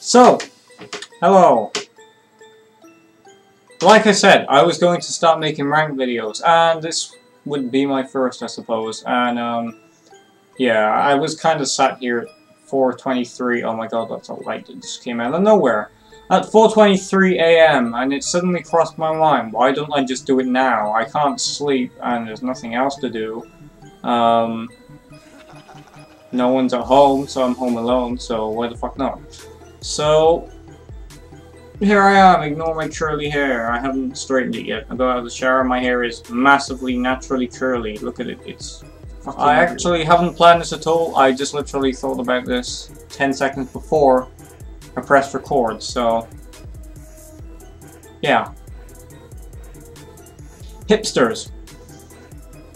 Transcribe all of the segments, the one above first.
So, hello. Like I said, I was going to start making rank videos, and this would be my first, I suppose. And yeah, I was kind of sat here at 4:23. Oh my god, that's a light that just came out of nowhere. At 4:23 AM, and it suddenly crossed my mind, why don't I just do it now? I can't sleep, and there's nothing else to do. No one's at home, so I'm home alone, so why the fuck not? So, here I am, ignore my curly hair. I haven't straightened it yet. I got out of the shower, my hair is massively, naturally curly. Look at it, it's fucking... I actually haven't planned this at all, I just literally thought about this 10 seconds before I pressed record, so... yeah. Hipsters.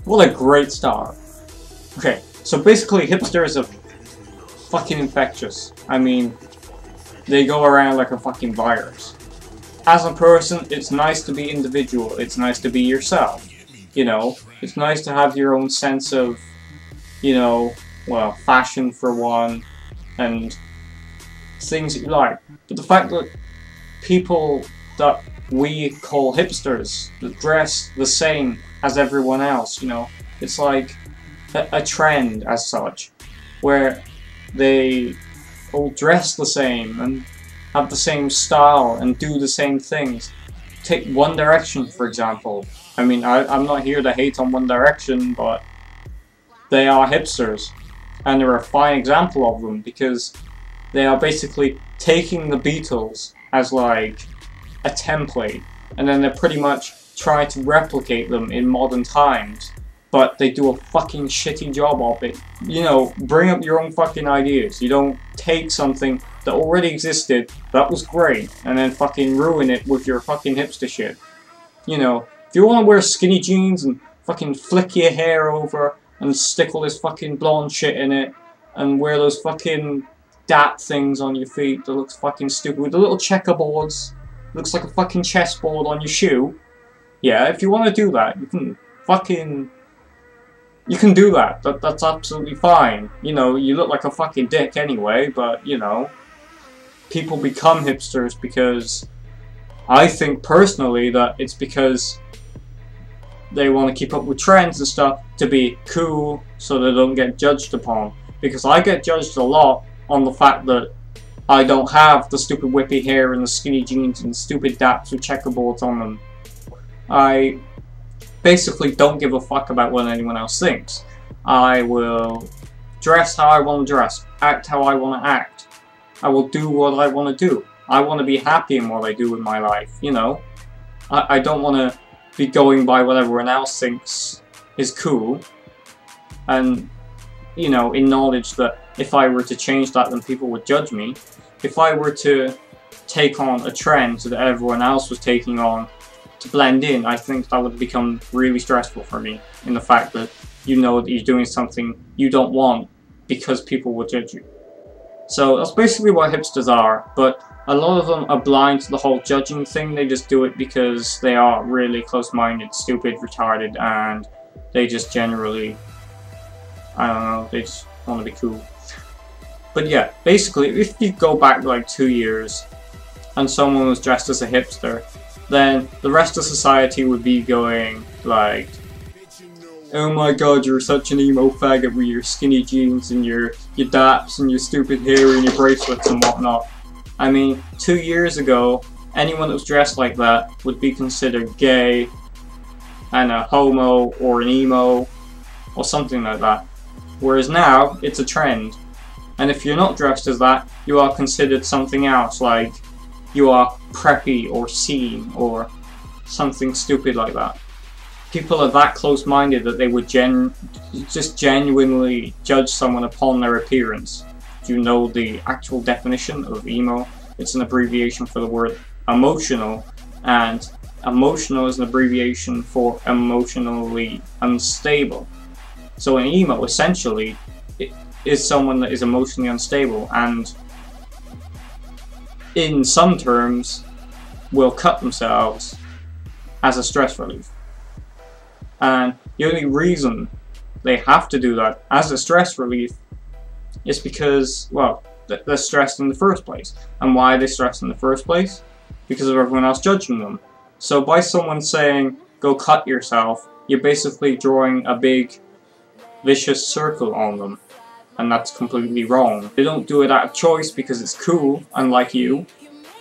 What a great start. Okay, so basically hipsters are fucking infectious. I mean, they go around like a fucking virus. As a person, it's nice to be individual, it's nice to be yourself. You know, it's nice to have your own sense of, you know, well, fashion for one, and things that you like. But the fact that people that we call hipsters, that dress the same as everyone else, you know, it's like a trend as such, where they all dress the same and have the same style and do the same things. Take One Direction, for example. I mean, I'm not here to hate on One Direction, but they are hipsters, and they're a fine example of them, because they are basically taking the Beatles as like a template, and then they're pretty much trying to replicate them in modern times, but they do a fucking shitty job of it. You know, bring up your own fucking ideas. You don't take something that already existed, that was great, and then fucking ruin it with your fucking hipster shit. You know, if you want to wear skinny jeans and fucking flick your hair over and stick all this fucking blonde shit in it, and wear those fucking dat things on your feet that looks fucking stupid with the little checkerboards, looks like a fucking chessboard on your shoe. Yeah, if you want to do that, you can fucking... you can do that. That's absolutely fine. You know, you look like a fucking dick anyway, but, you know, people become hipsters because I think personally that it's because they want to keep up with trends and stuff to be cool so they don't get judged upon. Because I get judged a lot on the fact that I don't have the stupid whippy hair and the skinny jeans and stupid daps with checkerboards on them. I basically don't give a fuck about what anyone else thinks. I will dress how I want to dress, act how I want to act. I will do what I want to do. I want to be happy in what I do in my life, you know. I don't want to be going by what everyone else thinks is cool, and, you know, in knowledge that if I were to change that, then people would judge me. If I were to take on a trend that everyone else was taking on to blend in, I think that would become really stressful for me, in the fact that you know that you're doing something you don't want because people will judge you. So that's basically what hipsters are, but a lot of them are blind to the whole judging thing. They just do it because they are really close-minded, stupid, retarded, and they just generally, I don't know, they just want to be cool. But yeah, basically, if you go back like 2 years and someone was dressed as a hipster, then the rest of society would be going like, oh my god, you're such an emo faggot with your skinny jeans and your daps and your stupid hair and your bracelets and whatnot. I mean, 2 years ago, anyone that was dressed like that would be considered gay and a homo or an emo or something like that. Whereas now, it's a trend. And if you're not dressed as that, you are considered something else, like you are preppy or seen or something stupid like that. People are that close-minded that they would just genuinely judge someone upon their appearance. Do you know the actual definition of emo? It's an abbreviation for the word emotional, and emotional is an abbreviation for emotionally unstable. So an emo, essentially, is someone that is emotionally unstable, and in some terms will cut themselves as a stress relief. And the only reason they have to do that as a stress relief is because, well, they're stressed in the first place. And why are they stressed in the first place? Because of everyone else judging them. So by someone saying, go cut yourself, you're basically drawing a big vicious circle on them. And that's completely wrong. They don't do it out of choice because it's cool, unlike you.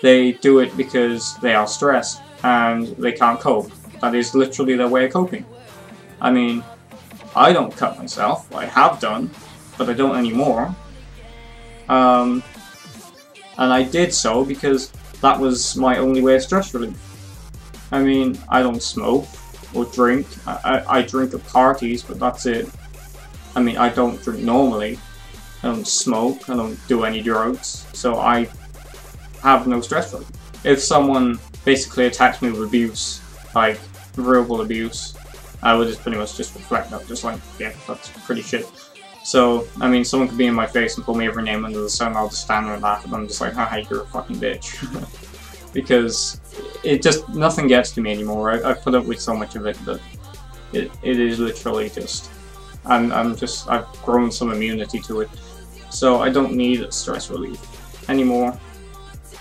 They do it because they are stressed and they can't cope. That is literally their way of coping. I mean, I don't cut myself. I have done, but I don't anymore. And I did so because that was my only way of stress relief. I mean, I don't smoke or drink. I drink at parties, but that's it. I mean, I don't drink normally. I don't smoke. I don't do any drugs. So I have no stress relief. If someone basically attacks me with abuse, like verbal abuse, I would just pretty much just reflect that, just like, yeah, that's pretty shit. So, I mean, someone could be in my face and call me every name under the sun, I'll just stand there and laugh at them, just like, haha, you're a fucking bitch. Because it just, nothing gets to me anymore. I've put up with so much of it that it is literally just, I've grown some immunity to it. So I don't need stress relief anymore.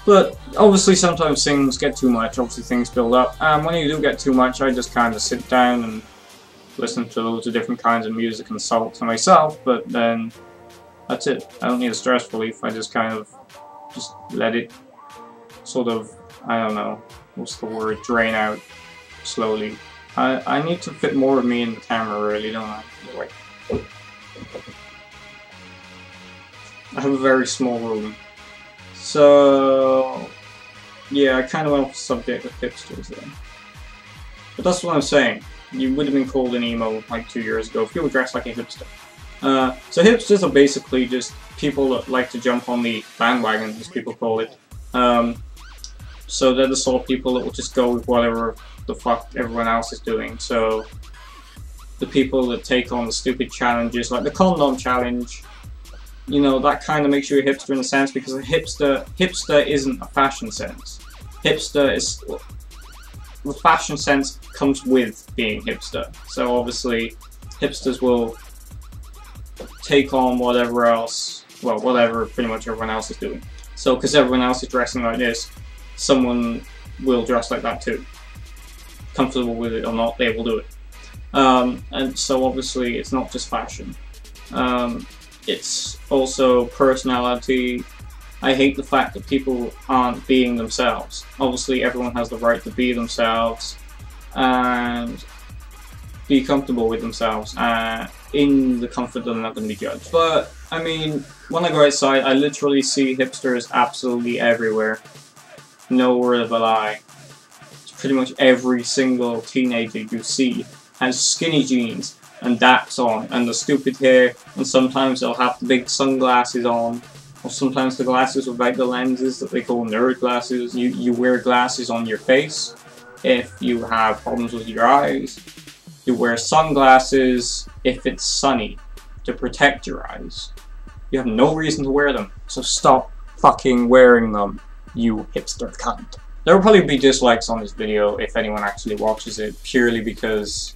But obviously sometimes things get too much, obviously things build up, and when you do get too much, I just kind of sit down and listen to loads of different kinds of music and sulk to myself, but then that's it. I don't need a stress relief, I just kind of just let it sort of, I don't know, what's the word, drain out slowly. I need to fit more of me in the camera really, don't I? Like, I have a very small room. So, yeah, I kind of went off the subject of hipsters then. But that's what I'm saying. You would have been called an emo like 2 years ago if you were dressed like a hipster. So hipsters are basically just people that like to jump on the bandwagon, as people call it. So they're the sort of people that will just go with whatever the fuck everyone else is doing. So the people that take on the stupid challenges, like the condom challenge, you know, that kind of makes you a hipster in a sense, because a hipster isn't a fashion sense. Hipster is, the fashion sense comes with being hipster. So obviously, hipsters will take on whatever else, well, whatever pretty much everyone else is doing. So because everyone else is dressing like this, someone will dress like that too. Comfortable with it or not, they will do it. And so obviously, it's not just fashion. It's also personality. I hate the fact that people aren't being themselves. Obviously, everyone has the right to be themselves and be comfortable with themselves in the comfort that they're not going to be judged. But, I mean, when I go outside, I literally see hipsters absolutely everywhere. No word of a lie. It's pretty much every single teenager you see has skinny jeans and daps on, and the stupid hair, and sometimes they'll have the big sunglasses on, or sometimes the glasses without the lenses that they call nerd glasses. You wear glasses on your face if you have problems with your eyes. You wear sunglasses if it's sunny to protect your eyes. You have no reason to wear them, so stop fucking wearing them, you hipster cunt. There will probably be dislikes on this video if anyone actually watches it, purely because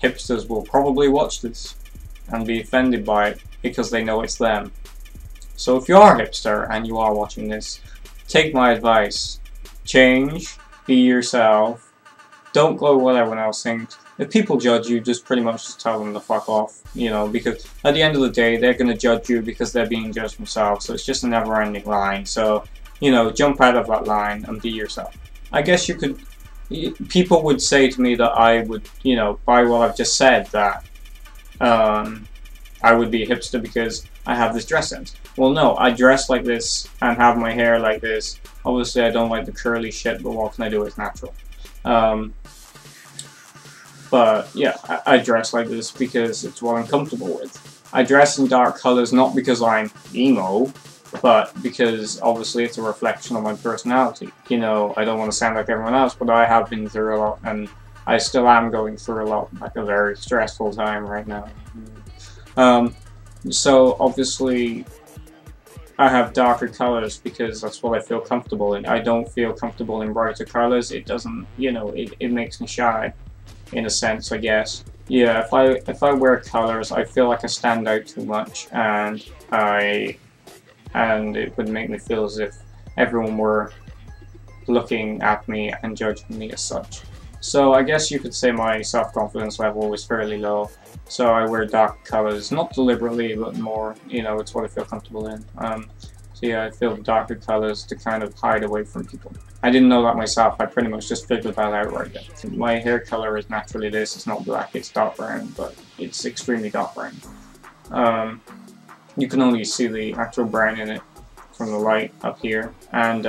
hipsters will probably watch this and be offended by it because they know it's them. So if you are a hipster and you are watching this, take my advice. Change, be yourself, don't go with what everyone else thinks. If people judge you, just pretty much just tell them to fuck off, you know, because at the end of the day, they're going to judge you because they're being judged themselves, so it's just a never-ending line. So, you know, jump out of that line and be yourself. I guess you could. People would say to me that I would, you know, by what I've just said, that I would be a hipster because I have this dress sense. Well, no, I dress like this and have my hair like this. Obviously, I don't like the curly shit, but what can I do? It's natural. But yeah, I dress like this because it's what I'm comfortable with. I dress in dark colors not because I'm emo, but because obviously it's a reflection of my personality. You know, I don't want to sound like everyone else, but I have been through a lot, and I still am going through a lot, like a very stressful time right now. So obviously I have darker colors because that's what I feel comfortable in. I don't feel comfortable in brighter colors. It doesn't, you know, it makes me shy, in a sense, I guess. Yeah, if I wear colors, I feel like I stand out too much, and I and it would make me feel as if everyone were looking at me and judging me as such. So I guess you could say my self-confidence level was fairly low, so I wear dark colors, not deliberately, but more, you know, it's what I feel comfortable in. So yeah, I feel darker colors to kind of hide away from people. I didn't know that myself, I pretty much just figured that out right there. My hair color is naturally this, it's not black, it's dark brown, but it's extremely dark brown. You can only see the actual brown in it from the light up here, and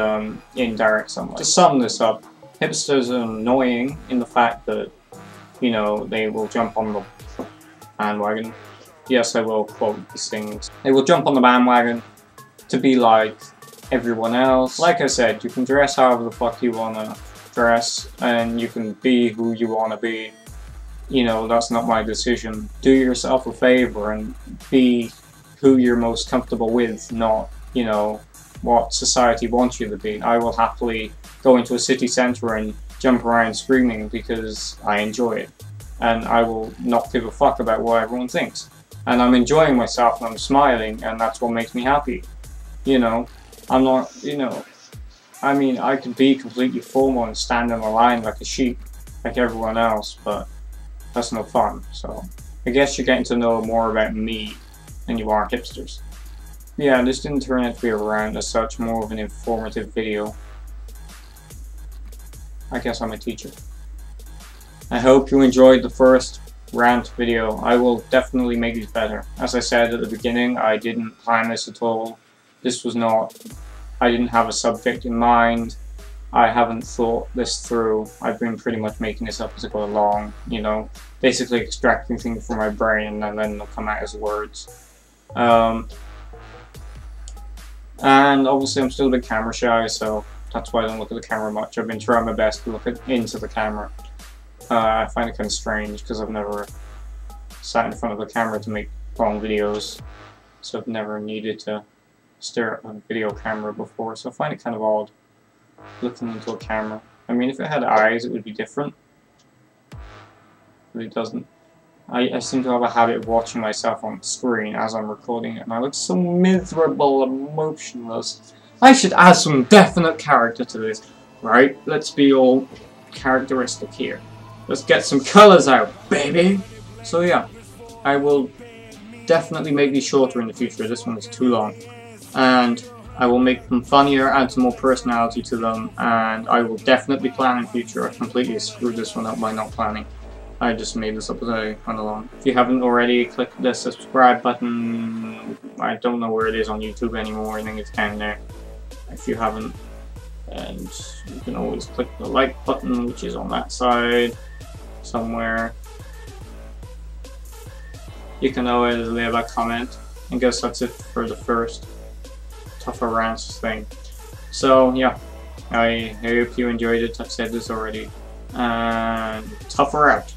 in direct sunlight. To sum this up, hipsters are annoying in the fact that, you know, they will jump on the bandwagon. Yes, I will quote these things. They will jump on the bandwagon to be like everyone else. Like I said, you can dress however the fuck you wanna dress, and you can be who you wanna be. You know, that's not my decision. Do yourself a favor and be who you're most comfortable with, not, you know, what society wants you to be. I will happily go into a city centre and jump around screaming because I enjoy it, and I will not give a fuck about what everyone thinks. And I'm enjoying myself and I'm smiling, and that's what makes me happy. You know, I'm not, you know, I mean, I could be completely formal and stand in a line like a sheep, like everyone else, but that's no fun. So I guess you're getting to know more about me than you are hipsters. Yeah, this didn't turn out to be a rant as such, more of an informative video. I guess I'm a teacher. I hope you enjoyed the first rant video. I will definitely make these better. As I said at the beginning, I didn't plan this at all. This was not, I didn't have a subject in mind. I haven't thought this through. I've been pretty much making this up as I go along, you know, basically extracting things from my brain and then they'll come out as words. And obviously I'm still a bit camera shy, so that's why I don't look at the camera much. I've been trying my best to look into the camera. I find it kind of strange because I've never sat in front of the camera to make long videos, so I've never needed to stare at a video camera before, so I find it kind of odd looking into a camera. I mean, if it had eyes it would be different, but it doesn't. I seem to have a habit of watching myself on screen as I'm recording it, and I look so miserable and motionless. I should add some definite character to this, right? Let's be all characteristic here. Let's get some colours out, baby! So yeah, I will definitely make these shorter in the future. This one is too long. And I will make them funnier, add some more personality to them, and I will definitely plan in future. I completely screwed this one up by not planning. I just made this up as I went along. If you haven't already, click the subscribe button. I don't know where it is on YouTube anymore. I think it's down there. If you haven't, and you can always click the like button, which is on that side somewhere. You can always leave a comment. I guess that's it for the first Tuffur Rants thing. So yeah, I hope you enjoyed it. I've said this already. And Tuffur out.